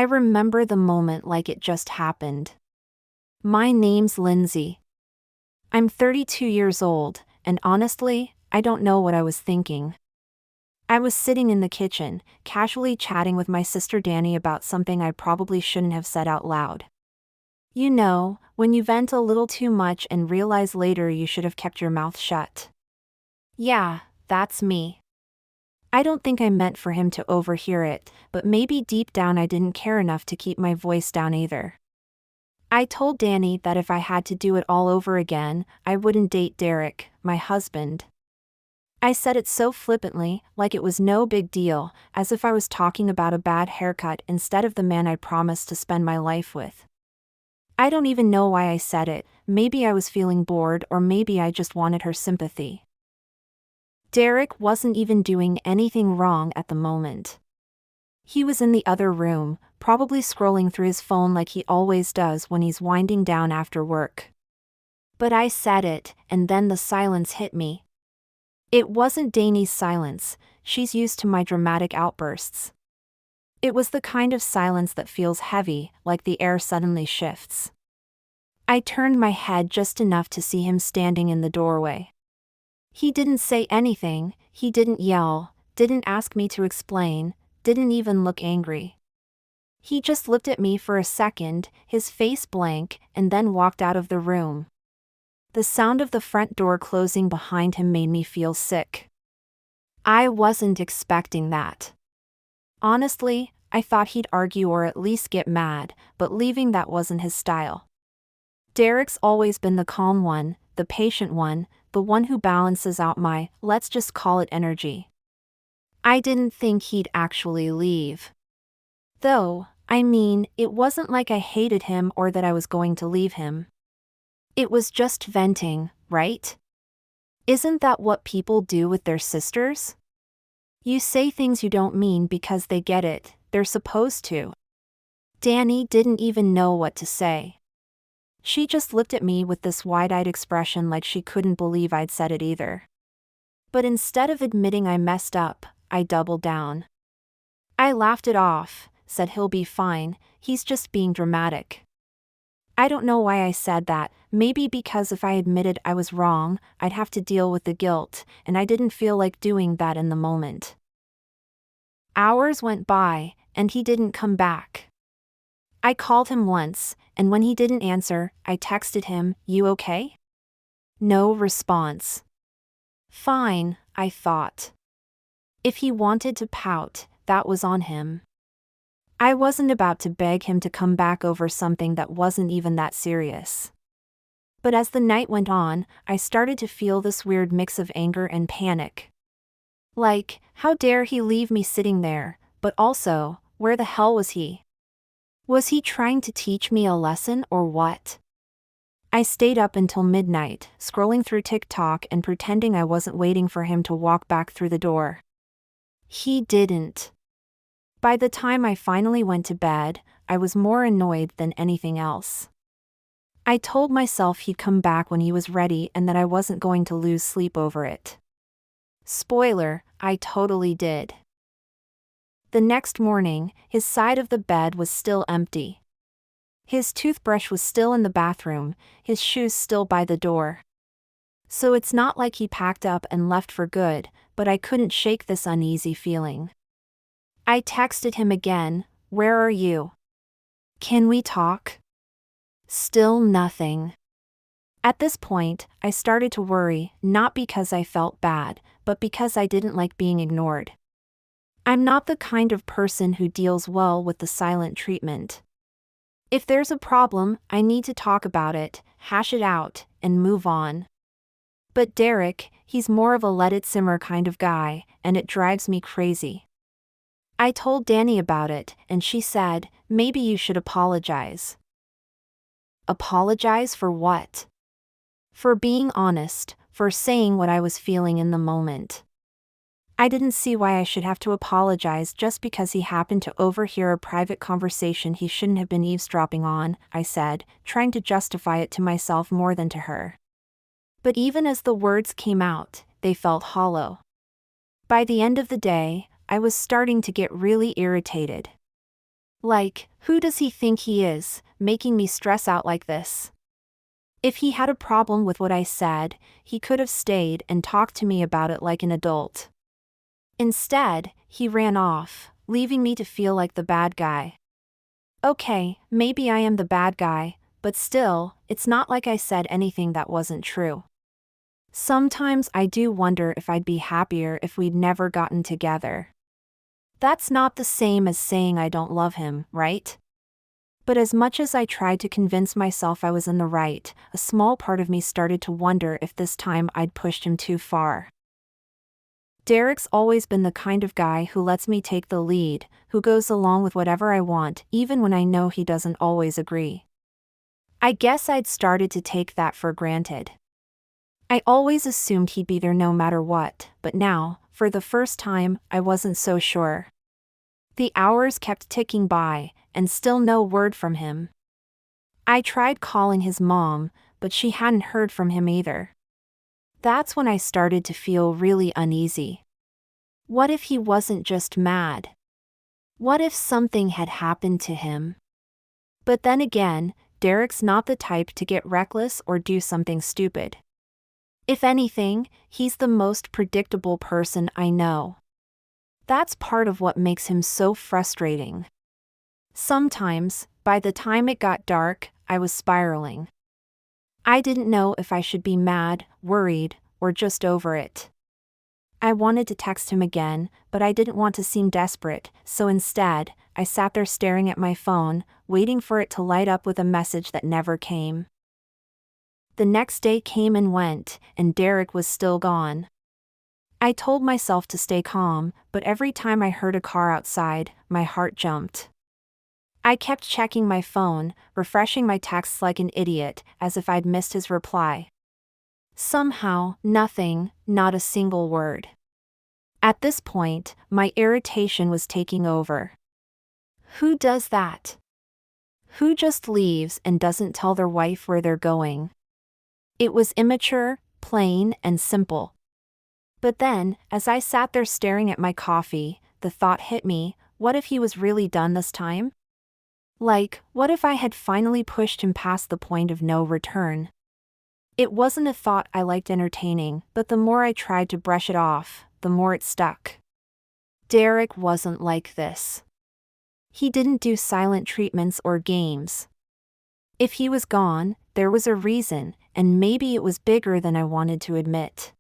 remember the moment like it just happened. My name's Lindsay. I'm 32 years old, and honestly, I don't know what I was thinking. I was sitting in the kitchen, casually chatting with my sister Danny about something I probably shouldn't have said out loud. You know, when you vent a little too much and realize later you should have kept your mouth shut. Yeah, that's me. I don't think I meant for him to overhear it, but maybe deep down I didn't care enough to keep my voice down either. I told Danny that if I had to do it all over again, I wouldn't date Derek, my husband. I said it so flippantly, like it was no big deal, as if I was talking about a bad haircut instead of the man I promised to spend my life with. I don't even know why I said it, maybe I was feeling bored or maybe I just wanted her sympathy. Derek wasn't even doing anything wrong at the moment. He was in the other room, probably scrolling through his phone like he always does when he's winding down after work. But I said it, and then the silence hit me. It wasn't Danny's silence, she's used to my dramatic outbursts. It was the kind of silence that feels heavy, like the air suddenly shifts. I turned my head just enough to see him standing in the doorway. He didn't say anything, he didn't yell, didn't ask me to explain, didn't even look angry. He just looked at me for a second, his face blank, and then walked out of the room. The sound of the front door closing behind him made me feel sick. I wasn't expecting that. Honestly, I thought he'd argue or at least get mad, but leaving that wasn't his style. Derek's always been the calm one, the patient one, the one who balances out my, let's just call it energy. I didn't think he'd actually leave. Though, I mean, it wasn't like I hated him or that I was going to leave him. It was just venting, right? Isn't that what people do with their sisters? You say things you don't mean because they get it, they're supposed to. Danny didn't even know what to say. She just looked at me with this wide-eyed expression like she couldn't believe I'd said it either. But instead of admitting I messed up, I doubled down. I laughed it off, said he'll be fine, he's just being dramatic. I don't know why I said that, maybe because if I admitted I was wrong, I'd have to deal with the guilt, and I didn't feel like doing that in the moment. Hours went by, and he didn't come back. I called him once, and when he didn't answer, I texted him, "You okay?" No response. Fine, I thought. If he wanted to pout, that was on him. I wasn't about to beg him to come back over something that wasn't even that serious. But as the night went on, I started to feel this weird mix of anger and panic. Like, how dare he leave me sitting there, but also, where the hell was he? Was he trying to teach me a lesson or what? I stayed up until midnight, scrolling through TikTok and pretending I wasn't waiting for him to walk back through the door. He didn't. By the time I finally went to bed, I was more annoyed than anything else. I told myself he'd come back when he was ready and that I wasn't going to lose sleep over it. Spoiler, I totally did. The next morning, his side of the bed was still empty. His toothbrush was still in the bathroom, his shoes still by the door. So it's not like he packed up and left for good, but I couldn't shake this uneasy feeling. I texted him again, "Where are you? Can we talk?" Still nothing. At this point, I started to worry, not because I felt bad, but because I didn't like being ignored. I'm not the kind of person who deals well with the silent treatment. If there's a problem, I need to talk about it, hash it out, and move on. But Derek, he's more of a let it simmer kind of guy, and it drives me crazy. I told Danny about it, and she said, "Maybe you should apologize." Apologize for what? For being honest, for saying what I was feeling in the moment. I didn't see why I should have to apologize just because he happened to overhear a private conversation he shouldn't have been eavesdropping on, I said, trying to justify it to myself more than to her. But even as the words came out, they felt hollow. By the end of the day, I was starting to get really irritated. Like, who does he think he is, making me stress out like this? If he had a problem with what I said, he could have stayed and talked to me about it like an adult. Instead, he ran off, leaving me to feel like the bad guy. Okay, maybe I am the bad guy, but still, it's not like I said anything that wasn't true. Sometimes I do wonder if I'd be happier if we'd never gotten together. That's not the same as saying I don't love him, right? But as much as I tried to convince myself I was in the right, a small part of me started to wonder if this time I'd pushed him too far. Derek's always been the kind of guy who lets me take the lead, who goes along with whatever I want, even when I know he doesn't always agree. I guess I'd started to take that for granted. I always assumed he'd be there no matter what, but now, for the first time, I wasn't so sure. The hours kept ticking by, and still no word from him. I tried calling his mom, but she hadn't heard from him either. That's when I started to feel really uneasy. What if he wasn't just mad? What if something had happened to him? But then again, Derek's not the type to get reckless or do something stupid. If anything, he's the most predictable person I know. That's part of what makes him so frustrating. Sometimes, by the time it got dark, I was spiraling. I didn't know if I should be mad, worried, or just over it. I wanted to text him again, but I didn't want to seem desperate, so instead, I sat there staring at my phone, waiting for it to light up with a message that never came. The next day came and went, and Derek was still gone. I told myself to stay calm, but every time I heard a car outside, my heart jumped. I kept checking my phone, refreshing my texts like an idiot, as if I'd missed his reply. Somehow, nothing, not a single word. At this point, my irritation was taking over. Who does that? Who just leaves and doesn't tell their wife where they're going? It was immature, plain, and simple. But then, as I sat there staring at my coffee, the thought hit me, what if he was really done this time? Like, what if I had finally pushed him past the point of no return? It wasn't a thought I liked entertaining, but the more I tried to brush it off, the more it stuck. Derek wasn't like this. He didn't do silent treatments or games. If he was gone, there was a reason, and maybe it was bigger than I wanted to admit.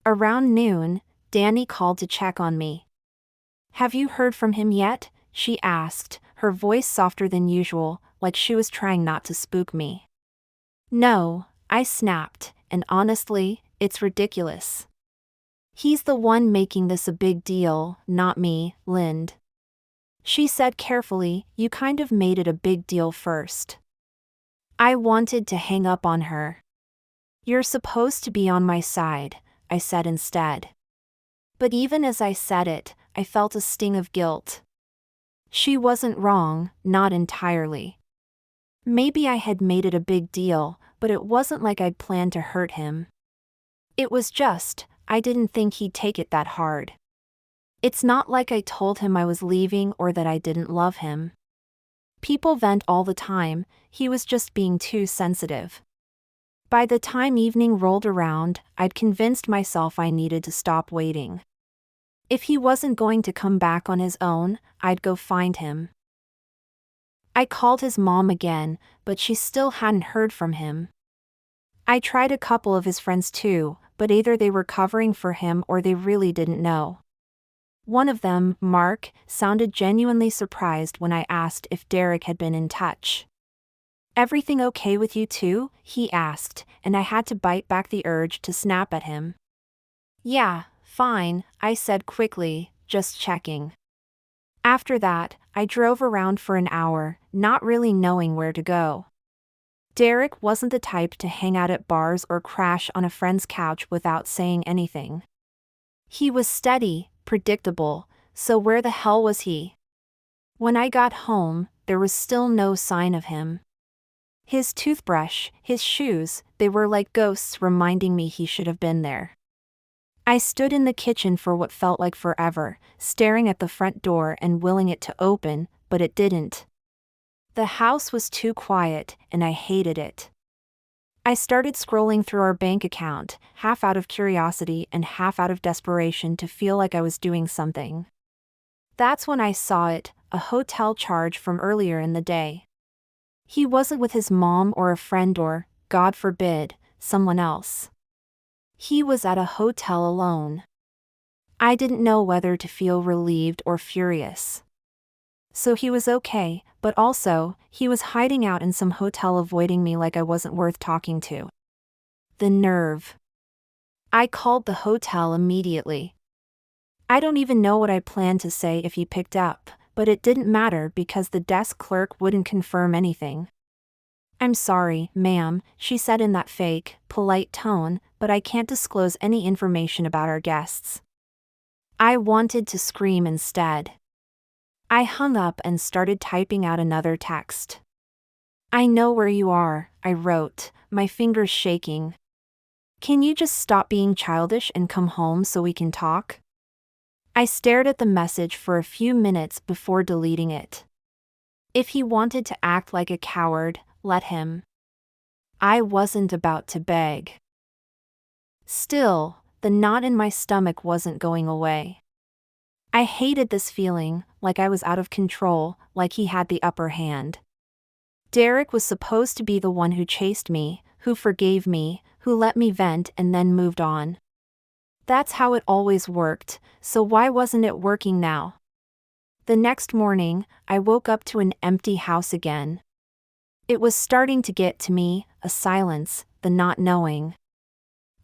Around noon, Danny called to check on me. "Have you heard from him yet?" she asked, her voice softer than usual, like she was trying not to spook me. "No," I snapped, and honestly, it's ridiculous. He's the one making this a big deal, not me, Lind. She said carefully, "You kind of made it a big deal first." I wanted to hang up on her. "You're supposed to be on my side," I said instead. But even as I said it, I felt a sting of guilt. She wasn't wrong, not entirely. Maybe I had made it a big deal, but it wasn't like I'd planned to hurt him. It was just, I didn't think he'd take it that hard. It's not like I told him I was leaving or that I didn't love him. People vent all the time, he was just being too sensitive. By the time evening rolled around, I'd convinced myself I needed to stop waiting. If he wasn't going to come back on his own, I'd go find him. I called his mom again, but she still hadn't heard from him. I tried a couple of his friends too, but either they were covering for him or they really didn't know. One of them, Mark, sounded genuinely surprised when I asked if Derek had been in touch. "Everything okay with you too?" he asked, and I had to bite back the urge to snap at him. "Yeah, fine," I said quickly, just checking. After that, I drove around for an hour, not really knowing where to go. Derek wasn't the type to hang out at bars or crash on a friend's couch without saying anything. He was steady, predictable, so where the hell was he? When I got home, there was still no sign of him. His toothbrush, his shoes, they were like ghosts reminding me he should have been there. I stood in the kitchen for what felt like forever, staring at the front door and willing it to open, but it didn't. The house was too quiet, and I hated it. I started scrolling through our bank account, half out of curiosity and half out of desperation to feel like I was doing something. That's when I saw it, a hotel charge from earlier in the day. He wasn't with his mom or a friend or, God forbid, someone else. He was at a hotel alone. I didn't know whether to feel relieved or furious. So he was okay, but also, he was hiding out in some hotel avoiding me like I wasn't worth talking to. The nerve. I called the hotel immediately. I don't even know what I planned to say if he picked up, but it didn't matter because the desk clerk wouldn't confirm anything. "I'm sorry, ma'am," she said in that fake, polite tone, "but I can't disclose any information about our guests." I wanted to scream instead. I hung up and started typing out another text. "I know where you are," I wrote, my fingers shaking. "Can you just stop being childish and come home so we can talk?" I stared at the message for a few minutes before deleting it. If he wanted to act like a coward, let him. I wasn't about to beg. Still, the knot in my stomach wasn't going away. I hated this feeling, like I was out of control, like he had the upper hand. Derek was supposed to be the one who chased me, who forgave me, who let me vent and then moved on. That's how it always worked, so why wasn't it working now? The next morning, I woke up to an empty house again. It was starting to get to me, a silence, the not knowing.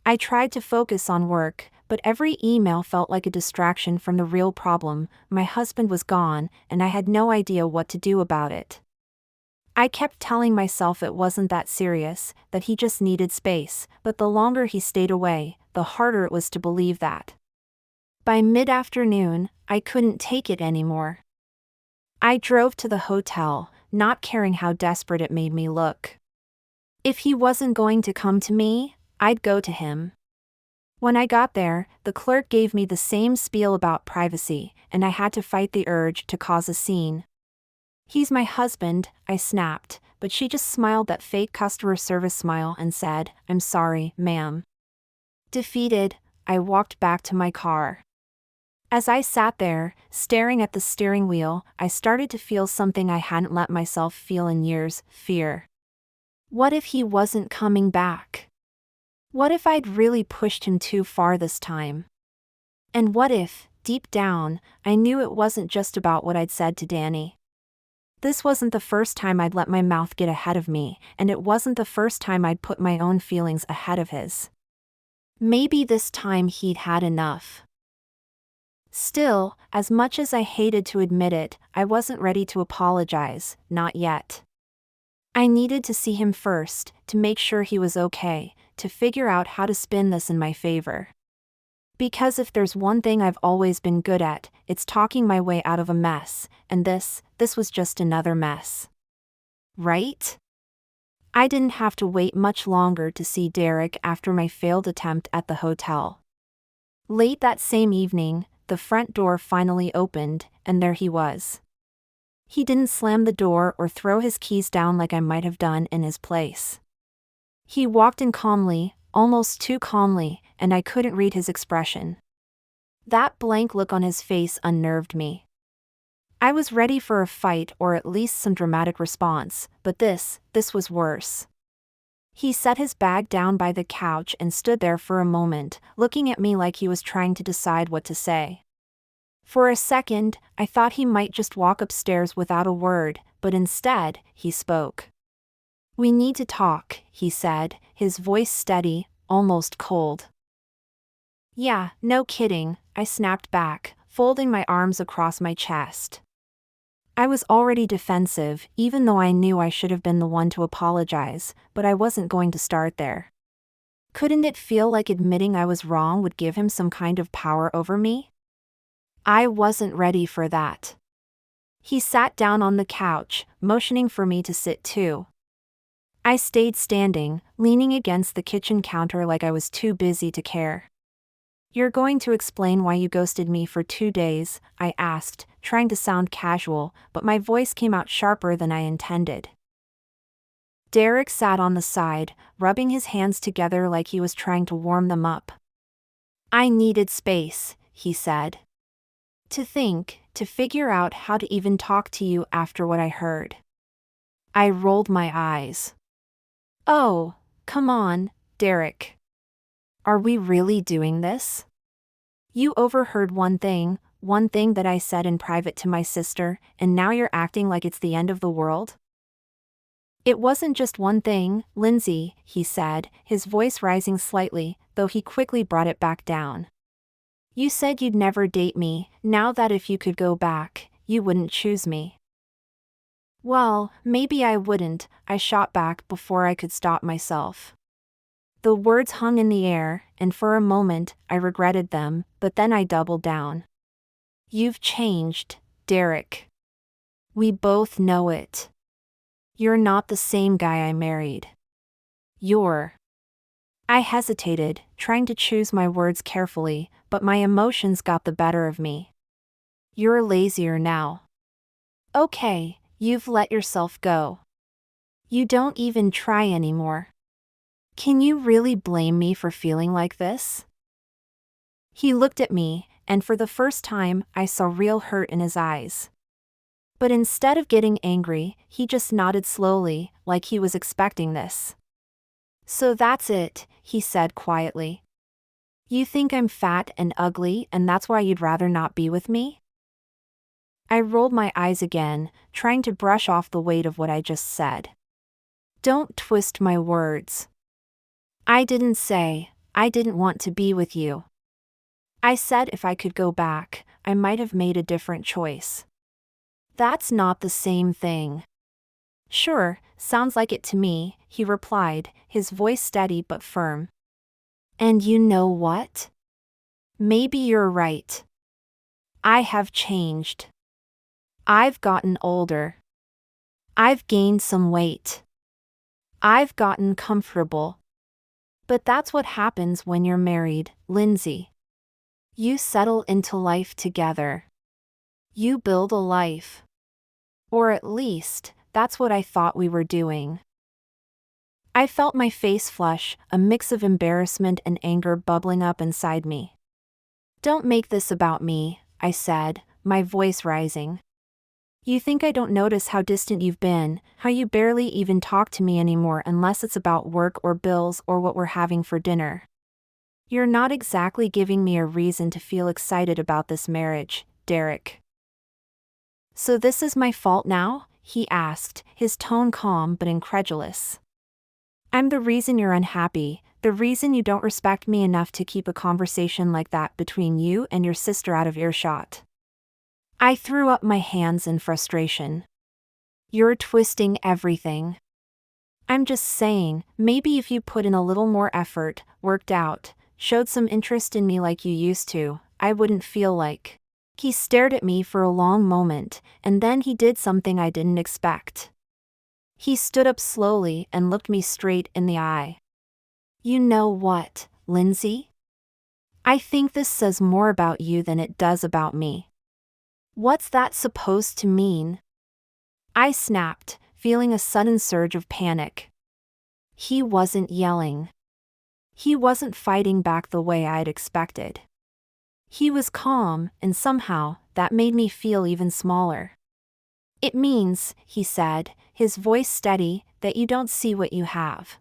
I tried to focus on work, but every email felt like a distraction from the real problem. My husband was gone, and I had no idea what to do about it. I kept telling myself it wasn't that serious, that he just needed space, but the longer he stayed away, the harder it was to believe that. By mid-afternoon, I couldn't take it anymore. I drove to the hotel, not caring how desperate it made me look. If he wasn't going to come to me, I'd go to him. When I got there, the clerk gave me the same spiel about privacy, and I had to fight the urge to cause a scene. "He's my husband," I snapped, but she just smiled that fake customer service smile and said, "I'm sorry, ma'am." Defeated, I walked back to my car. As I sat there, staring at the steering wheel, I started to feel something I hadn't let myself feel in years: fear. What if he wasn't coming back? What if I'd really pushed him too far this time? And what if, deep down, I knew it wasn't just about what I'd said to Danny? This wasn't the first time I'd let my mouth get ahead of me, and it wasn't the first time I'd put my own feelings ahead of his. Maybe this time he'd had enough. Still, as much as I hated to admit it, I wasn't ready to apologize, not yet. I needed to see him first, to make sure he was okay, to figure out how to spin this in my favor. Because if there's one thing I've always been good at, it's talking my way out of a mess, and this was just another mess. Right? I didn't have to wait much longer to see Derek after my failed attempt at the hotel. Late that same evening, the front door finally opened, and there he was. He didn't slam the door or throw his keys down like I might have done in his place. He walked in calmly, almost too calmly, and I couldn't read his expression. That blank look on his face unnerved me. I was ready for a fight or at least some dramatic response, but this was worse. He set his bag down by the couch and stood there for a moment, looking at me like he was trying to decide what to say. For a second, I thought he might just walk upstairs without a word, but instead, he spoke. "We need to talk," he said, his voice steady, almost cold. "Yeah, no kidding," I snapped back, folding my arms across my chest. I was already defensive, even though I knew I should have been the one to apologize, but I wasn't going to start there. Couldn't it feel like admitting I was wrong would give him some kind of power over me? I wasn't ready for that. He sat down on the couch, motioning for me to sit too. I stayed standing, leaning against the kitchen counter like I was too busy to care. You're going to explain why you ghosted me for 2 days, I asked, trying to sound casual, but my voice came out sharper than I intended. Derek sat on the side, rubbing his hands together like he was trying to warm them up. I needed space, he said. To think, to figure out how to even talk to you after what I heard. I rolled my eyes. Oh, come on, Derek. Are we really doing this? You overheard one thing that I said in private to my sister, and now you're acting like it's the end of the world? It wasn't just one thing, Lindsay, he said, his voice rising slightly, though he quickly brought it back down. You said you'd never date me, now that if you could go back, you wouldn't choose me. Well, maybe I wouldn't, I shot back before I could stop myself. The words hung in the air, and for a moment, I regretted them, but then I doubled down. You've changed, Derek. We both know it. You're not the same guy I married. I hesitated, trying to choose my words carefully, but my emotions got the better of me. You're lazier now. Okay, you've let yourself go. You don't even try anymore. Can you really blame me for feeling like this? He looked at me, and for the first time, I saw real hurt in his eyes. But instead of getting angry, he just nodded slowly, like he was expecting this. So that's it, he said quietly. You think I'm fat and ugly and that's why you'd rather not be with me? I rolled my eyes again, trying to brush off the weight of what I just said. Don't twist my words. I didn't say, I didn't want to be with you. I said if I could go back, I might have made a different choice. That's not the same thing. Sure, sounds like it to me, he replied, his voice steady but firm. And you know what? Maybe you're right. I have changed. I've gotten older. I've gained some weight. I've gotten comfortable. But that's what happens when you're married, Lindsay. You settle into life together. You build a life. Or at least, that's what I thought we were doing. I felt my face flush, a mix of embarrassment and anger bubbling up inside me. Don't make this about me, I said, my voice rising. You think I don't notice how distant you've been, how you barely even talk to me anymore unless it's about work or bills or what we're having for dinner. You're not exactly giving me a reason to feel excited about this marriage, Derek. So this is my fault now? He asked, his tone calm but incredulous. I'm the reason you're unhappy, the reason you don't respect me enough to keep a conversation like that between you and your sister out of earshot. I threw up my hands in frustration. You're twisting everything. I'm just saying, maybe if you put in a little more effort, worked out, showed some interest in me like you used to, I wouldn't feel like. He stared at me for a long moment, and then he did something I didn't expect. He stood up slowly and looked me straight in the eye. You know what, Lindsay? I think this says more about you than it does about me. What's that supposed to mean? I snapped, feeling a sudden surge of panic. He wasn't yelling. He wasn't fighting back the way I'd expected. He was calm, and somehow, that made me feel even smaller. It means, he said, his voice steady, that you don't see what you have.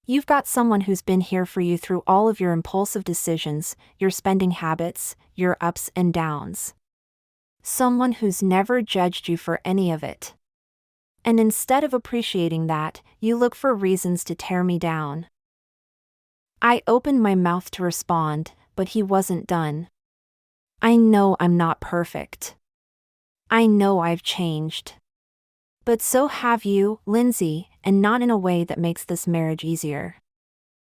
You've got someone who's been here for you through all of your impulsive decisions, your spending habits, your ups and downs. Someone who's never judged you for any of it. And instead of appreciating that, you look for reasons to tear me down. I opened my mouth to respond, but he wasn't done. I know I'm not perfect. I know I've changed. But so have you, Lindsay, and not in a way that makes this marriage easier.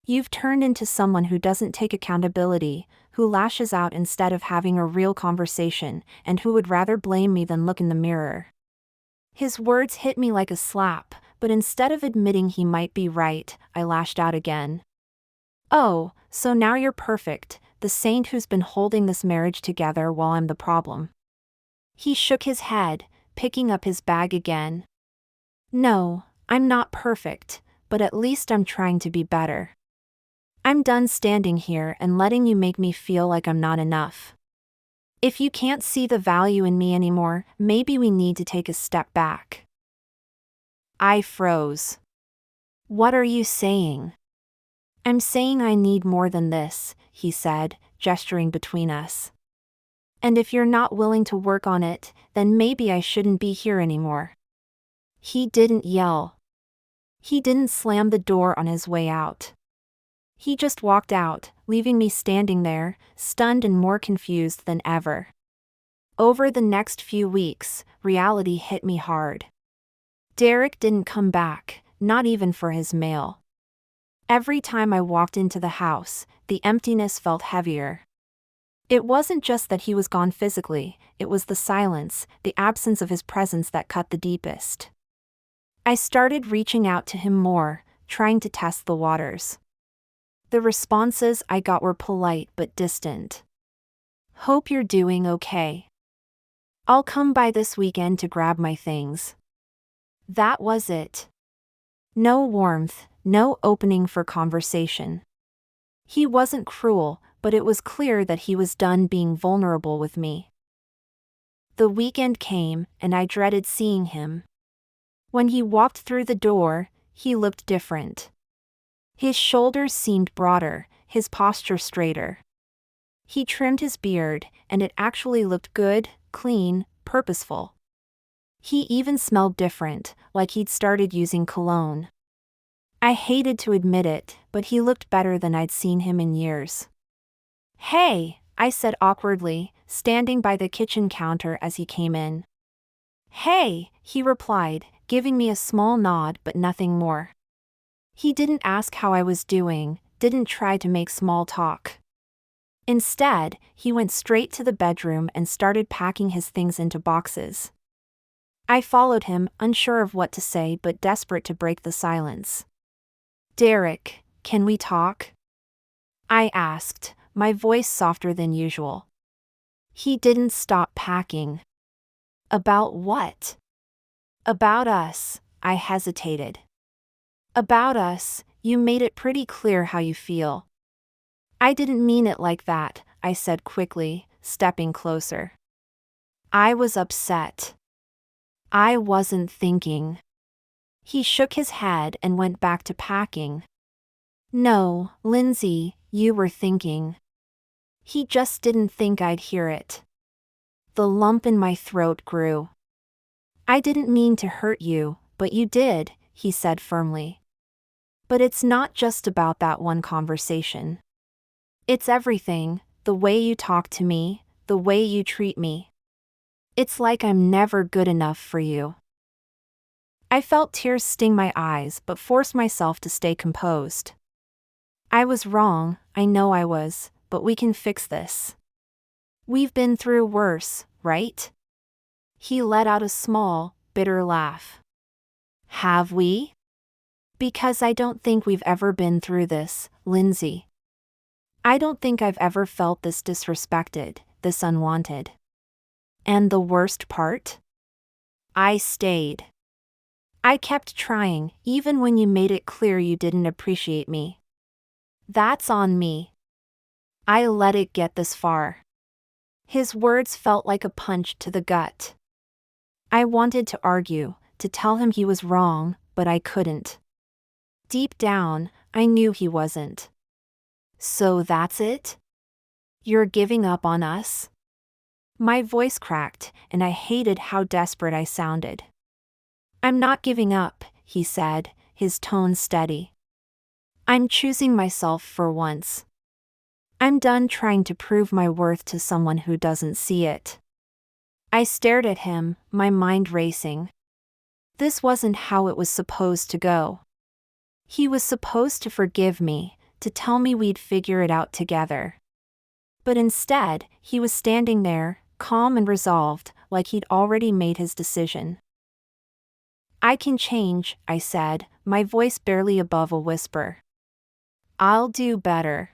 You've turned into someone who doesn't take accountability, who lashes out instead of having a real conversation, and who would rather blame me than look in the mirror. His words hit me like a slap, but instead of admitting he might be right, I lashed out again. Oh, so now you're perfect, the saint who's been holding this marriage together while I'm the problem. He shook his head, picking up his bag again. No, I'm not perfect, but at least I'm trying to be better. I'm done standing here and letting you make me feel like I'm not enough. If you can't see the value in me anymore, maybe we need to take a step back. I froze. What are you saying? I'm saying I need more than this, he said, gesturing between us. And if you're not willing to work on it, then maybe I shouldn't be here anymore. He didn't yell. He didn't slam the door on his way out. He just walked out, leaving me standing there, stunned and more confused than ever. Over the next few weeks, reality hit me hard. Derek didn't come back, not even for his mail. Every time I walked into the house, the emptiness felt heavier. It wasn't just that he was gone physically, it was the silence, the absence of his presence that cut the deepest. I started reaching out to him more, trying to test the waters. The responses I got were polite but distant. Hope you're doing okay. I'll come by this weekend to grab my things. That was it. No warmth, no opening for conversation. He wasn't cruel, but it was clear that he was done being vulnerable with me. The weekend came, and I dreaded seeing him. When he walked through the door, he looked different. His shoulders seemed broader, his posture straighter. He trimmed his beard, and it actually looked good, clean, purposeful. He even smelled different, like he'd started using cologne. I hated to admit it, but he looked better than I'd seen him in years. Hey, I said awkwardly, standing by the kitchen counter as he came in. Hey, he replied, giving me a small nod but nothing more. He didn't ask how I was doing, didn't try to make small talk. Instead, he went straight to the bedroom and started packing his things into boxes. I followed him, unsure of what to say but desperate to break the silence. Derek, can we talk? I asked, my voice softer than usual. He didn't stop packing. About what? About us, I hesitated. About us, you made it pretty clear how you feel. I didn't mean it like that, I said quickly, stepping closer. I was upset. I wasn't thinking. He shook his head and went back to packing. No, Lindsay, you were thinking. He just didn't think I'd hear it. The lump in my throat grew. I didn't mean to hurt you, but you did, he said firmly. But it's not just about that one conversation. It's everything, the way you talk to me, the way you treat me. It's like I'm never good enough for you. I felt tears sting my eyes but forced myself to stay composed. I was wrong, I know I was, but we can fix this. We've been through worse, right? He let out a small, bitter laugh. Have we? Because I don't think we've ever been through this, Lindsay. I don't think I've ever felt this disrespected, this unwanted. And the worst part? I stayed. I kept trying, even when you made it clear you didn't appreciate me. That's on me. I let it get this far. His words felt like a punch to the gut. I wanted to argue, to tell him he was wrong, but I couldn't. Deep down, I knew he wasn't. So that's it? You're giving up on us? My voice cracked, and I hated how desperate I sounded. I'm not giving up, he said, his tone steady. I'm choosing myself for once. I'm done trying to prove my worth to someone who doesn't see it. I stared at him, my mind racing. This wasn't how it was supposed to go. He was supposed to forgive me, to tell me we'd figure it out together. But instead, he was standing there, calm and resolved, like he'd already made his decision. I can change, I said, my voice barely above a whisper. I'll do better.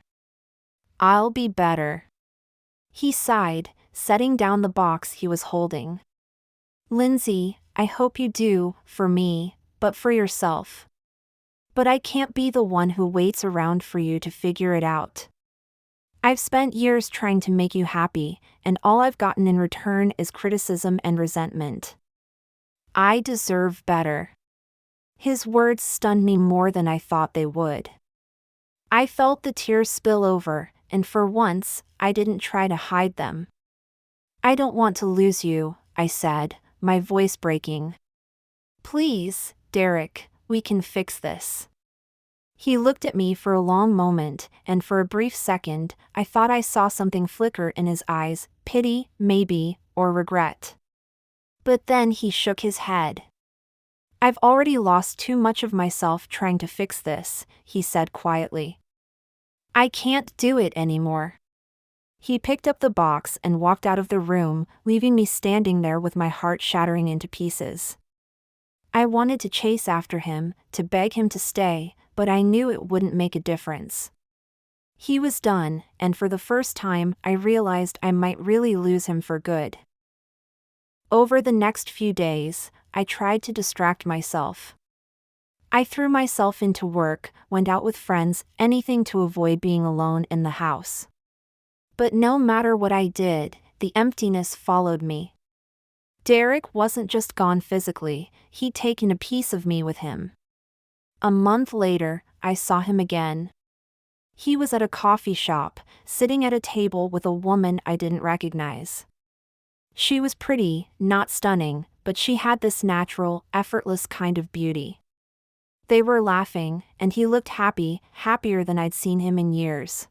I'll be better. He sighed, setting down the box he was holding. Lindsay, I hope you do, for me, but for yourself. But I can't be the one who waits around for you to figure it out. I've spent years trying to make you happy, and all I've gotten in return is criticism and resentment. I deserve better. His words stunned me more than I thought they would. I felt the tears spill over, and for once, I didn't try to hide them. I don't want to lose you, I said, my voice breaking. Please, Derek, we can fix this. He looked at me for a long moment, and for a brief second, I thought I saw something flicker in his eyes, pity, maybe, or regret. But then he shook his head. I've already lost too much of myself trying to fix this, he said quietly. I can't do it anymore. He picked up the box and walked out of the room, leaving me standing there with my heart shattering into pieces. I wanted to chase after him, to beg him to stay, but I knew it wouldn't make a difference. He was done, and for the first time, I realized I might really lose him for good. Over the next few days, I tried to distract myself. I threw myself into work, went out with friends, anything to avoid being alone in the house. But no matter what I did, the emptiness followed me. Derek wasn't just gone physically, he'd taken a piece of me with him. A month later, I saw him again. He was at a coffee shop, sitting at a table with a woman I didn't recognize. She was pretty, not stunning, but she had this natural, effortless kind of beauty. They were laughing, and he looked happy, happier than I'd seen him in years.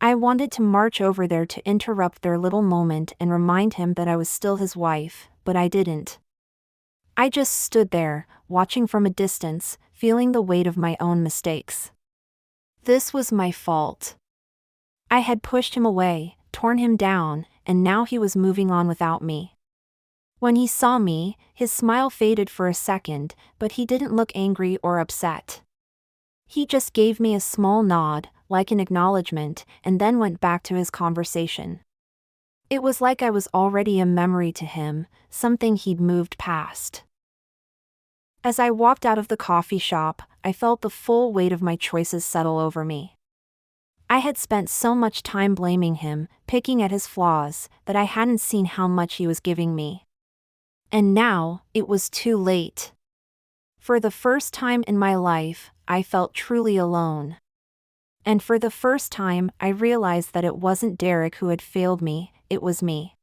I wanted to march over there to interrupt their little moment and remind him that I was still his wife, but I didn't. I just stood there, watching from a distance, feeling the weight of my own mistakes. This was my fault. I had pushed him away, torn him down, and now he was moving on without me. When he saw me, his smile faded for a second, but he didn't look angry or upset. He just gave me a small nod, like an acknowledgement, and then went back to his conversation. It was like I was already a memory to him, something he'd moved past. As I walked out of the coffee shop, I felt the full weight of my choices settle over me. I had spent so much time blaming him, picking at his flaws, that I hadn't seen how much he was giving me. And now, it was too late. For the first time in my life, I felt truly alone. And for the first time, I realized that it wasn't Derek who had failed me, it was me.